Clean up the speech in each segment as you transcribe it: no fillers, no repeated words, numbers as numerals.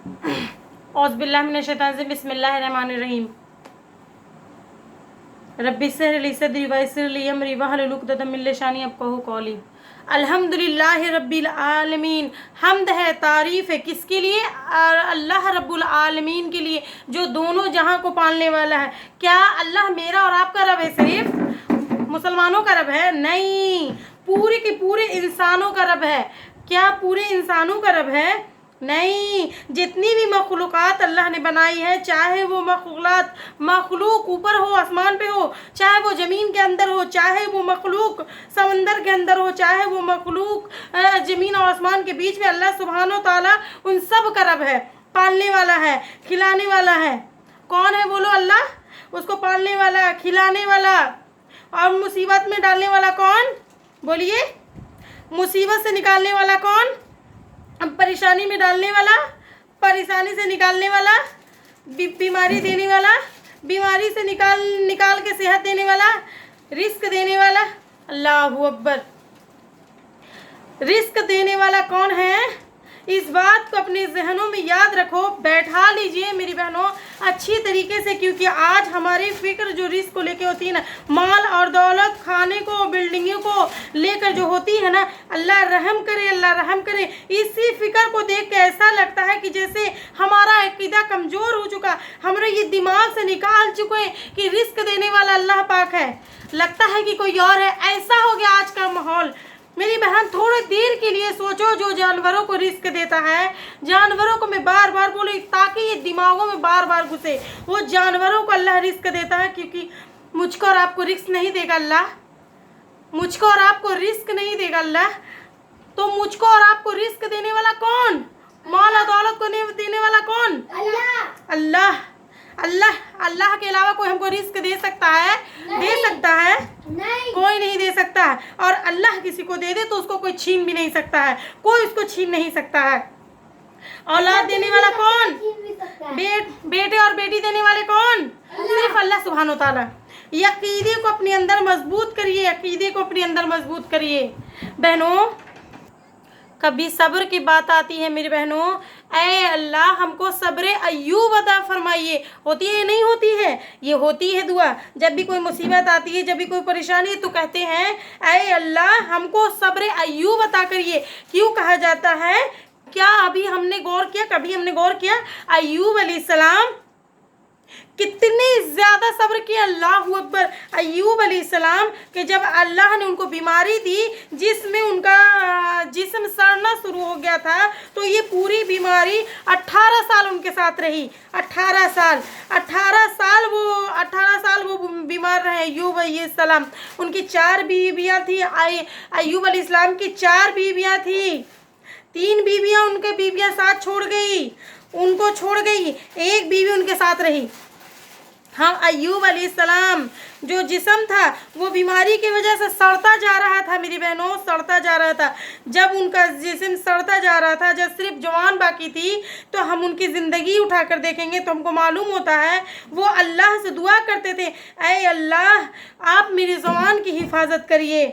औज़ुबिल्लाहि मिनश्शैतानिर्रजीम बिस्मिल्लाहिर्रहमानिर्रहीम रब्बिश्रह ली सदरी वयस्सिर ली अमरी वहलुल उक़दतम मिन लिसानी यफ़क़हू क़ौली। अल्हम्दुलिल्लाहि रब्बिल आलमीन। हम्द है, तारीफ़ है किसके लिए? अल्लाह रब्बुल आलमीन के लिए, जो दोनों जहां को पालने वाला है। क्या अल्लाह मेरा और आपका रब है? सिर्फ मुसलमानों का रब है? नहीं, पूरे के पूरे इंसानों का रब है। क्या पूरे इंसानों का रब है? नहीं, जितनी भी मखलूक़ात अल्लाह ने बनाई है, चाहे वो मखलूक ऊपर हो, आसमान पे हो, चाहे वो ज़मीन के अंदर हो, चाहे वो मखलूक समंदर के अंदर हो, चाहे वो मखलूक ज़मीन और आसमान के बीच में, अल्लाह सुब्हानो ताला उन सब का रब है, पालने वाला है, खिलाने वाला है। कौन है बोलो? अल्लाह। उसको पालने वाला, खिलाने वाला और मुसीबत में डालने वाला कौन? बोलिए। मुसीबत से निकालने वाला कौन? परेशानी में डालने वाला, परेशानी से निकालने वाला, बीमारी देने वाला, बीमारी से निकाल के सेहत देने वाला, रिस्क देने वाला। अल्लाहू अकबर। रिस्क देने वाला कौन है? इस बात को अपने जहनों में याद रखो, बैठा लीजिए मेरी बहनों अच्छी तरीके से, क्योंकि आज हमारी फिक्र जो रिस्क को लेके होती है ना, माल और दौलत, खाने को, बिल्डिंगों को लेकर जो होती है ना, अल्लाह रहम करे, अल्लाह रहम करे। इसी फिक्र को देख के ऐसा लगता है कि जैसे हमारा अकीदा कमज़ोर हो चुका, हमारे ये दिमाग से निकाल चुके कि रिस्क देने वाला अल्लाह पाक है, लगता है कि कोई और है। ऐसा हो गया आज का माहौल। मेरी बहन थोड़ी देर के लिए सोचो, जो जानवरों को रिस्क देता है, जानवरों को मैं बार बार बोली ताकि ये दिमागों में बार बार घुसे, वो जानवरों को अल्लाह रिस्क देता है, क्योंकि मुझको और आपको रिस्क नहीं देगा अल्लाह। मुझको और आपको रिस्क नहीं देगा अल्लाह। तो मुझको और आपको रिस्क देने वाला कौन? माल और दौलत को देने वाला कौन? अल्लाह। अल्लाह। अल्लाह अल्लाह के अलावा कोई हमको रिस्क दे सकता है? दे सकता है? नहीं, कोई नहीं दे सकता है। और अल्लाह किसी को दे दे तो उसको कोई छीन भी नहीं सकता है, कोई उसको छीन नहीं सकता है। औलाद देने वाला कौन? बेटे और बेटी देने वाले कौन? सिर्फ अल्लाह सुब्हानो ताला। ये अकीदे को अपने अंदर मजबूत करिए, अकीदे को अपने अंदर मजबूत करिए बहनों। कभी सब्र की बात आती है मेरी बहनों, ऐ अल्लाह हमको सब्र अय्यूब अता फरमाइए। होती है नहीं होती है? ये होती है दुआ। जब भी कोई मुसीबत आती है, जब भी कोई परेशानी है, तो कहते हैं ऐ अल्लाह हमको सब्र अय्यूब अता करिए। क्यों कहा जाता है? क्या अभी हमने गौर किया? कभी हमने गौर किया अय्यूब अलैहिस्सलाम कितने ज़्यादा सब्र किया? अल्लाहू अकबर। अय्यूब अलैहिस्सलाम के जब अल्लाह ने उनको बीमारी दी जिसमें उनका जिस्म सड़ना शुरू हो गया था, तो ये पूरी बीमारी 18 साल उनके साथ रही। 18 साल वो बीमार रहे अय्यूब अलैहिस्सलाम। उनकी 4 बीवियाँ थी। अय्यूब अलैहिस्सलाम की 4 बीवियाँ थी। 3 बीवियाँ उनके बीवियाँ साथ छोड़ गई, उनको छोड़ गई, 1 बीवी उनके साथ रही। हाँ, अय्यूब अलैहिस्सलाम जो जिस्म था वो बीमारी की वजह से सड़ता जा रहा था मेरी बहनों, सड़ता जा रहा था। जब उनका जिस्म सड़ता जा रहा था, जब सिर्फ जवान बाकी थी, तो हम उनकी ज़िंदगी उठाकर देखेंगे तो हमको मालूम होता है वो अल्लाह से दुआ करते थे, ऐ अल्लाह आप मेरी ज़बान की हिफाजत करिए,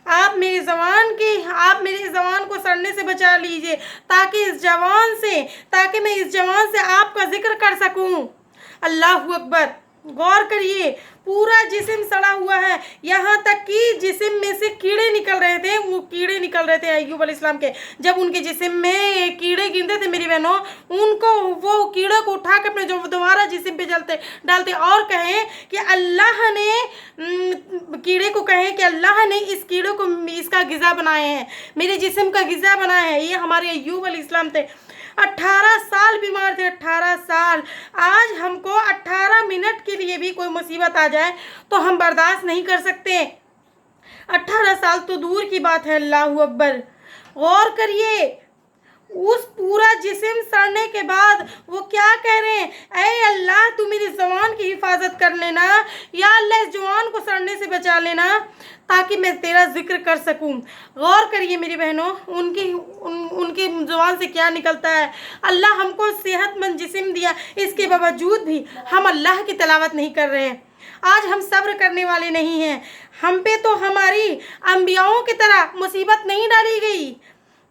आप मेरी ज़बान को सड़ने से बचा लीजिए, ताकि मैं इस जवान से आपका जिक्र कर सकूं। अल्लाहू अकबर। गौर करिए, पूरा जिस्म सड़ा हुआ है, यहाँ तक कि जिस्म में से कीड़े निकल रहे थे। वो कीड़े निकल रहे थे अय्यूब अलैहिस्सलाम के। जब उनके जिस्म में कीड़े गिरते थे मेरी बहनों, उनको वो कीड़े को उठा के अपने जो दोबारा जिस्म पे डालते और कहें कि अल्लाह ने कीड़े को कहें कि अल्लाह ने इस कीड़े को इसका ग़िज़ा बनाए हैं, मेरे जिस्म का ग़िज़ा बनाया है। ये हमारे अय्यूब अलैहिस्सलाम थे। 18 साल बीमार थे, 18 साल। आज हमको 18 मिनट के लिए भी कोई मुसीबत आ जाए तो हम बर्दाश्त नहीं कर सकते। 18 साल तो दूर की बात है। अल्लाहू अकबर। गौर करिए, उस पूरा जिस्म सड़ने के बाद वो क्या कह रहे हैं? ऐ अल्लाह तू मेरी ज़बान की हिफाजत कर लेना, या अल्लाह इस ज़बान को सड़ने से बचा लेना ताकि मैं तेरा जिक्र कर सकूं। गौर करिए मेरी बहनों, उनकी ज़बान से क्या निकलता है। अल्लाह हमको सेहतमंद जिस्म दिया, इसके बावजूद भी हम अल्लाह की तिलावत नहीं कर रहे हैं। आज हम सब्र करने वाले नहीं हैं। हम पे तो हमारी अंबियाओं की तरह मुसीबत नहीं डाली गई,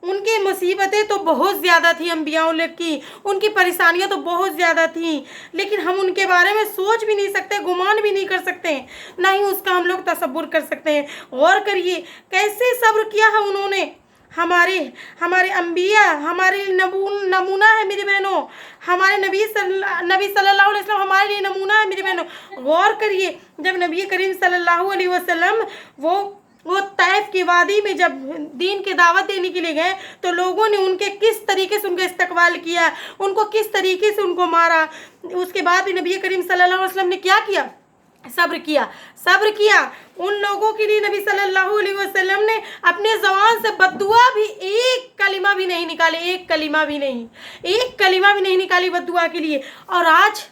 उनकी मुसीबतें तो बहुत ज़्यादा थी अम्बियाओं की, उनकी परेशानियां तो बहुत ज़्यादा थी, लेकिन हम उनके बारे में सोच भी नहीं सकते, गुमान भी नहीं कर सकते, ना ही उसका हम लोग तसव्वुर कर सकते हैं। गौर करिए कैसे सब्र किया है उन्होंने। हमारे हमारे अम्बिया हमारे नमूना है मेरी बहनों, हमारे नबी सल्लल्लाहु अलैहि वसल्लम हमारे लिए नमूना है मेरी बहनों। गौर करिए जब नबी करीम सल्लल्लाहु अलैहि वसल्लम वो तैफ की वादी में जब दीन की दावत देने के लिए गए तो लोगों ने उनके किस तरीके से उनका इस्तकबाल किया, उनको किस तरीके से उनको मारा। उसके बाद भी नबी करीम सल्लल्लाहु अलैहि वसल्लम ने क्या किया? सब्र किया। उन लोगों के लिए नबी सल्लल्लाहु अलैहि वसल्लम ने अपने ज़बान से बद्दुआ भी एक कलिमा भी नहीं निकाले, एक कलिमा भी नहीं निकाली बद्दुआ के लिए। और आज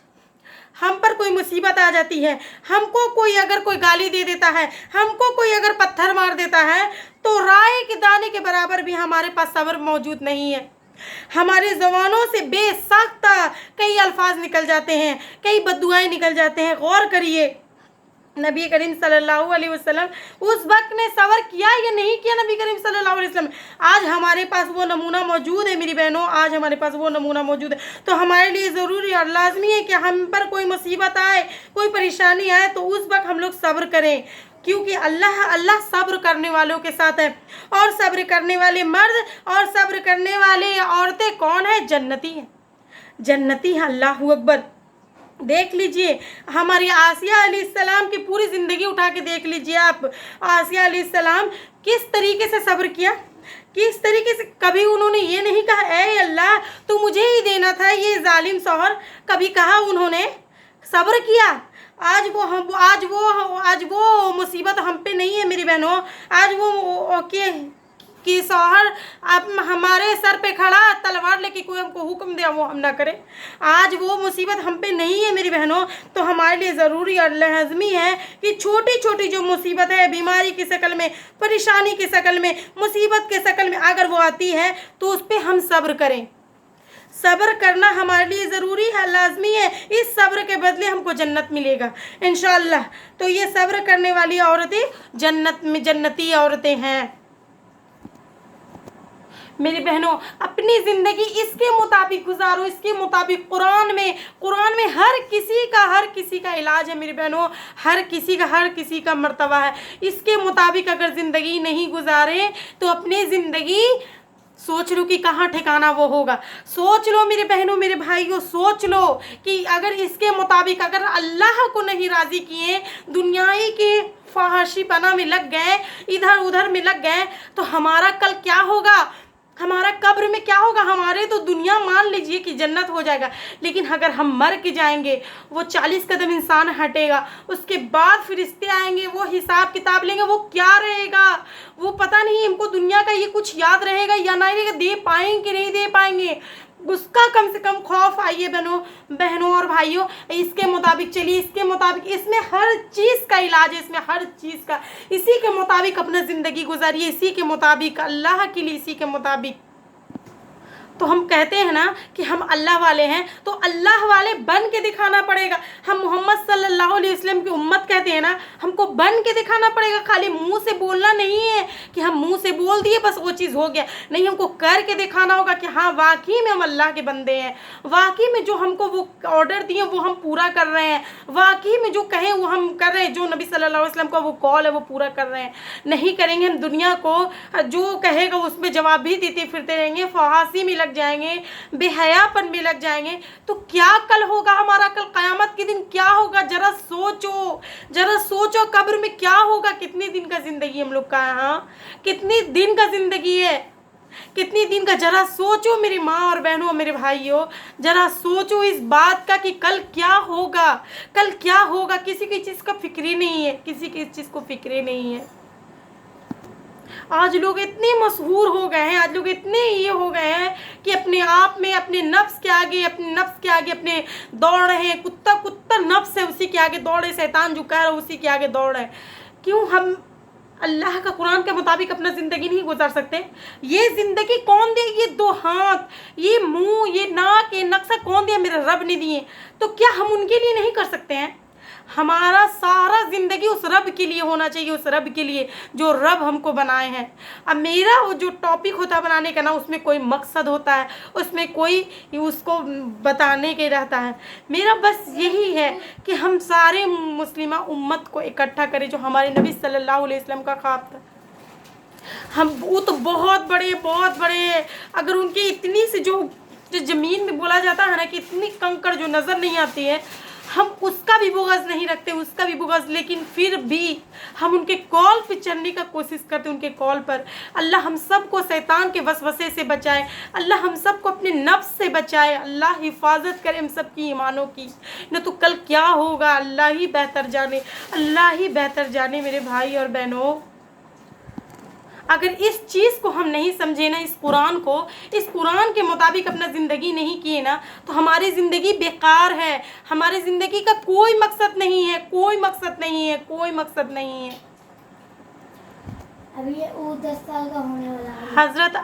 हम पर कोई मुसीबत आ जाती है, हमको कोई अगर कोई गाली दे देता है, हमको कोई अगर पत्थर मार देता है, तो राय के दाने के बराबर भी हमारे पास सब्र मौजूद नहीं है। हमारे ज़बानों से बेसाख्ता कई अल्फाज निकल जाते हैं, कई बद्दुआएं निकल जाते हैं। गौर करिए नबी करीम सल्लल्लाहु अलैहि वसल्लम उस वक्त ने सब्र किया या नहीं किया? नबी करीम सल्लल्लाहु अलैहि वसल्लम। आज हमारे पास वो नमूना मौजूद है मेरी बहनों, आज हमारे पास वो नमूना मौजूद है। तो हमारे लिए ज़रूरी और लाजमी है कि हम पर कोई मुसीबत आए, कोई परेशानी आए तो उस वक्त हम लोग सब्र करें, क्योंकि अल्लाह सब्र करने वालों के साथ है। और सब्र करने वाले मर्द और सब्र करने वाले औरतें कौन है? जन्नती है। अल्लाहू अकबर। देख लीजिए हमारी आसिया अलैहिस्सलाम की पूरी ज़िंदगी उठा के देख लीजिए आप। आसिया अलैहिस्सलाम किस तरीके से सब्र किया, किस तरीके से। कभी उन्होंने ये नहीं कहा ऐ अल्लाह तू मुझे ही देना था ये जालिम शौहर, कभी कहा उन्होंने? सब्र किया। आज वो मुसीबत हम पे नहीं है मेरी बहनों। आज वो कि शौहर अब हमारे सर पे खड़ा तलवार लेके कोई हमको हुक्म दे वो हम ना करें। आज वो मुसीबत हम पे नहीं है मेरी बहनों। तो हमारे लिए ज़रूरी और लाज़मी है कि छोटी छोटी जो मुसीबत है, बीमारी की शक्ल में, परेशानी की शक्ल में, मुसीबत के शक्ल में अगर वो आती है तो उस पर हम सब्र करें। सब्र करना हमारे लिए ज़रूरी है, लाजमी है। इस सब्र के बदले हमको जन्नत मिलेगा इंशाअल्लाह। तो ये सब्र करने वाली औरतें जन्नती औरतें हैं मेरी बहनों। अपनी ज़िंदगी इसके मुताबिक गुजारो, इसके मुताबिक। कुरान में हर किसी का इलाज है मेरी बहनों, हर किसी का मर्तबा है। इसके मुताबिक अगर ज़िंदगी नहीं गुजारे तो अपनी ज़िंदगी सोच लो कि कहाँ ठिकाना वो होगा। सोच लो मेरे बहनों मेरे भाइयों, सोच लो कि अगर इसके मुताबिक अगर अल्लाह को नहीं राज़ी किए, दुनियाई के फहाशीपना में लग गए, इधर उधर में लग गए, तो हमारा कल क्या होगा, हमारा कब्र में क्या होगा। हमारे तो दुनिया मान लीजिए कि जन्नत हो जाएगा, लेकिन अगर हम मर के जाएंगे, वो 40 कदम इंसान हटेगा, उसके बाद फरिश्ते आएंगे, वो हिसाब किताब लेंगे, वो क्या रहेगा वो पता नहीं। हमको दुनिया का ये कुछ याद रहेगा या नहीं रहेगा, दे पाएंगे नहीं दे पाएंगे, उसका कम से कम खौफ आइए बहनों और भाइयों। इसके मुताबिक चलिए, इसके मुताबिक, इसमें हर चीज़ का इलाज है, इसमें हर चीज़ का। इसी के मुताबिक अपना ज़िंदगी गुजारिए, इसी के मुताबिक, अल्लाह के लिए इसी के मुताबिक। तो हम कहते हैं ना कि हम अल्लाह वाले हैं, तो अल्लाह वाले बन के दिखाना पड़ेगा। हम मोहम्मद सल्लल्लाहु अलैहि वसल्लम की उम्मत कहते हैं ना, हमको बन के दिखाना पड़ेगा। खाली मुंह से बोलना नहीं है कि हम मुंह से बोल दिए बस वो चीज़ हो गया, नहीं, हमको करके दिखाना होगा कि हाँ वाकई में हम अल्लाह के बंदे हैं, वाकई में जो हमको वो ऑर्डर दिए वो हम पूरा कर रहे हैं, वाकई में जो कहें वो हम कर रहे हैं, जो नबी सल्लल्लाहु अलैहि वसल्लम का वो कॉल है वो पूरा कर रहे हैं। नहीं करेंगे हम दुनिया को जो कहेगा उसमें जवाब भी देते फिरते रहेंगे, फहासी में लग जाएंगे, बेहयापन में लग जाएंगे, तो क्या कल होगा हमारा? कल क़यामत के दिन क्या होगा? जरा सोचो कब्र में क्या होगा। कितने दिन का ज़िंदगी हम लोग का है, हाँ कितनी दिन का ज़िंदगी है, कितनी दिन का। जरा सोचो मेरी माँ और बहनों मेरे भाइयों, जरा सोचो इस बात का कि कल क्या होगा, कल क्या होगा। किसी की चीज़ का फिक्र ही नहीं है, किसी की चीज़ को फिक्र ही नहीं है। आज लोग इतने मशहूर हो गए हैं, आज लोग इतने ये हो गए हैं कि अपने आप में अपने नफ्स के आगे अपने दौड़ रहे हैं। कुत्ता नफ्स है उसी के आगे दौड़े, शैतान जो कह रहा है उसी के आगे दौड़ रहे हैं। क्यों हम अल्लाह का कुरान के मुताबिक अपना ज़िंदगी नहीं गुजार सकते? ये ज़िंदगी कौन दे? ये 2 हाथ, ये मुंह, ये नाक, ये नक्शा कौन दिया? मेरे रब ने दिए, तो क्या हम उनके लिए नहीं कर सकते हैं? हमारा सारा ज़िंदगी उस रब के लिए होना चाहिए, उस रब के लिए जो रब हमको बनाए हैं। अब मेरा वो जो टॉपिक होता है बनाने का ना, उसमें कोई मकसद होता है, उसमें कोई उसको बताने के रहता है। मेरा बस यही है कि हम सारे मुस्लिमा उम्मत को इकट्ठा करें, जो हमारे नबी सल्लल्लाहु अलैहि वसल्लम का ख्वाब था। हम वो तो बहुत बड़े, अगर उनकी इतनी सी जो ज़मीन में बोला जाता है ना कि इतनी कंकड़ जो नज़र नहीं आती है, हम उसका भी बुग़्ज़ नहीं रखते, उसका भी बुग़्ज़, लेकिन फिर भी हम उनके कॉल पे चलने का कोशिश करते, उनके कॉल पर। अल्लाह हम सबको शैतान के वसवसे से बचाए, अल्लाह हम सबको अपने नफ्स से बचाए, अल्लाह हिफाजत करे हम सब की ईमानों की। न तो कल क्या होगा अल्लाह ही बेहतर जाने, अल्लाह ही बेहतर जाने मेरे भाई और बहनों। अगर इस चीज़ को हम नहीं समझे ना, इस कुरान के मुताबिक अपना ज़िंदगी नहीं किए ना, तो हमारी ज़िंदगी बेकार है, हमारी ज़िंदगी का कोई मकसद नहीं है, कोई मकसद नहीं है, कोई मकसद नहीं है। अभी ये 10 साल का होने वाला है। हज़रत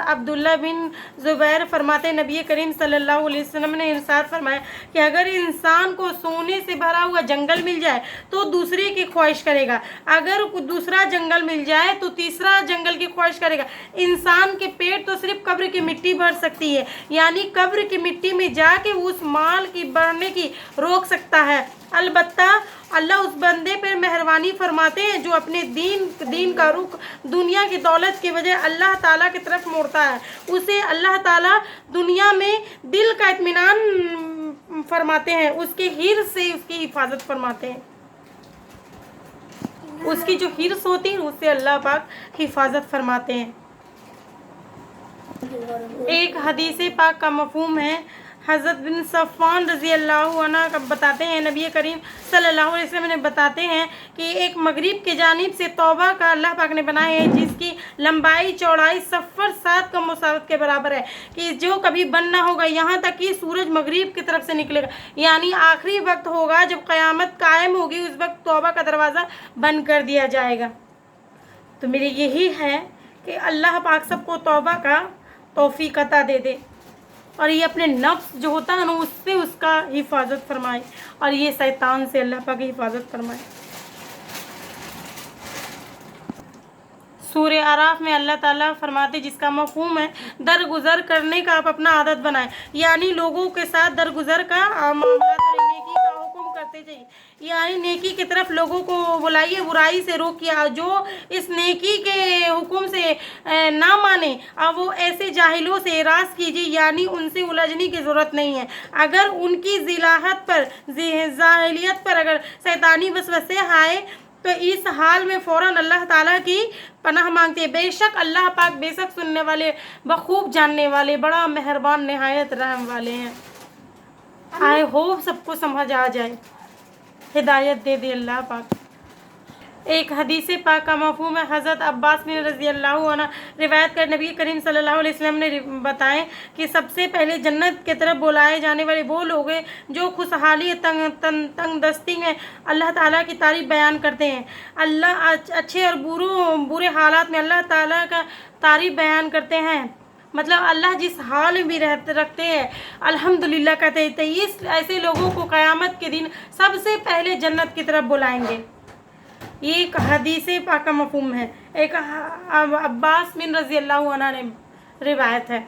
अब्दुल्ला बिन ज़ुबैर फरमाते, नबी करीम सल्लल्लाहु अलैहि वसल्लम ने इरशाद फरमाया कि अगर इंसान को सोने से भरा हुआ जंगल मिल जाए तो दूसरे की ख्वाहिश करेगा, अगर दूसरा जंगल मिल जाए तो तीसरा जंगल की ख्वाहिश करेगा। इंसान के पेट तो सिर्फ कब्र की मिट्टी भर सकती है, यानी कब्र की मिट्टी में जाके उस माल की बढ़ने की रोक सकता है। अलबत्ता अल्लाह उस बंदे पर मेहरबानी फरमाते हैं जो अपने दीन का रुख दुनिया की दौलत की वजह अल्लाह ताला की तरफ मोड़ता है। उसे अल्लाह ताला दुनिया में दिल का इत्मीनान फरमाते हैं, उसके हिर्स से उसकी हिफाजत फरमाते हैं। उसकी जो हिर्स होती है उससे अल्लाह पाक हिफाजत फरमाते हैं। एक हदीस पाक का मफ़हूम है, हज़रत बिन सफ़वान रज़ी अल्लाह अन्हु बताते हैं, नबी करीम सल्लल्लाहु अलैहि वसल्लम ने बताते हैं कि एक मगरिब के जानिब से तौबा का अल्लाह पाक ने बनाया है, जिसकी लंबाई चौड़ाई सफ़र 7 का मुसावत के बराबर है, कि जो कभी बंद ना होगा यहाँ तक कि सूरज मगरिब की तरफ से निकलेगा, यानी आखिरी वक्त होगा जब क़यामत कायम होगी, उस वक्त तौबा का दरवाज़ा बंद कर दिया जाएगा। तो मेरी यही है कि अल्लाह पाक सबको तौबा का तौफीक अता दे दे, और ये अपने नफ्स जो होता है ना उससे उसका हिफाजत फरमाए, और ये शैतान से अल्लाह पाक की हिफाजत फरमाए। सूरह आराफ में अल्लाह ताला फरमाते, जिसका मफ़हूम है दरगुजर करने का आप अपना आदत बनाएं, यानी लोगों के साथ दरगुजर का मामला करें, नेकी का हुक्म करते जाइए, यानी नेकी की तरफ लोगों को बुलाइए, बुराई से रोकिए। जो इस नेकी के हुक्म से ना माने, अब वो ऐसे जाहिलों से एराज़ कीजिए, यानी उनसे उलझने की ज़रूरत नहीं है। अगर उनकी ज़िलाहत पर जाहिलियत पर अगर शैतानी वसवसे आए तो इस हाल में फ़ौरन अल्लाह ताला की पनाह मांगते हैं। बेशक अल्लाह पाक बेशक सुनने वाले, बखूब जानने वाले, बड़ा मेहरबान, निहायत रहम वाले हैं। आई होप सबको समझ आ जाए, हिदायत दे दे अल्लाह पाक। एक हदीस पाक का मफ़हूम है, हज़रत अब्बास बिन रज़ी अल्लाह अन्हु रिवायत कर नबी करीम सल्लल्लाहु अलैहि वसल्लम ने बताएं कि सबसे पहले जन्नत की तरफ बुलाए जाने वाले वो लोग हैं जो खुशहाली तंग दस्ती में अल्लाह ताला की तारीफ़ बयान करते हैं। अल्लाह अच्छे और बुरे हालात में अल्लाह ताला का तारीफ़ बयान करते हैं, मतलब अल्लाह जिस हाल में भी रखते हैं अल्हम्दुलिल्लाह कहते हैं। तो इस ऐसे लोगों को क़यामत के दिन सबसे पहले जन्नत की तरफ बुलाएंगे। ये एक हदीस पाक का मफ़हूम है, एक अब्बास बिन रज़ी अल्लाह अन्हु ने रिवायत है।